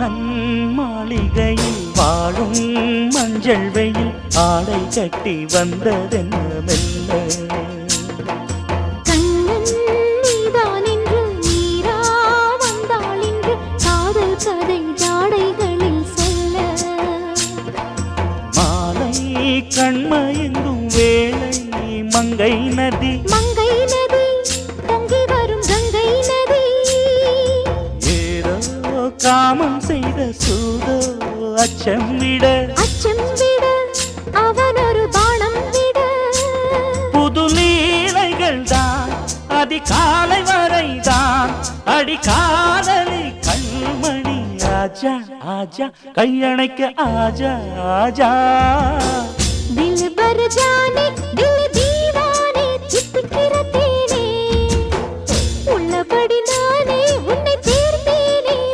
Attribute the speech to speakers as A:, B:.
A: மன்னன் மாளிகையில் வாழும் மஞ்சள் வெயில் ஆடை கட்டி வந்ததென்ன மெல்ல
B: கண்ணன் நீதான் என்று நீரா வந்தாள் என்று காதல் கதை ஜாடைகளில் சொல்ல
A: மாலை கண்மயங்கும் வேளை மங்கை நதி
B: மங்கை நதி பொங்கி வரும் கங்கை நதி
A: ஏதோ காமம் செய்த சூதோ அச்சம் விட
B: அவன் ஒரு பானம் விட
A: புது லீலைகள் தான் அதிகாலை வரைதான் அடிக்காதலி கண்மணி ஆஜா ஆஜா கையணைக்க ஆஜா ஆஜா
B: दिल भर जा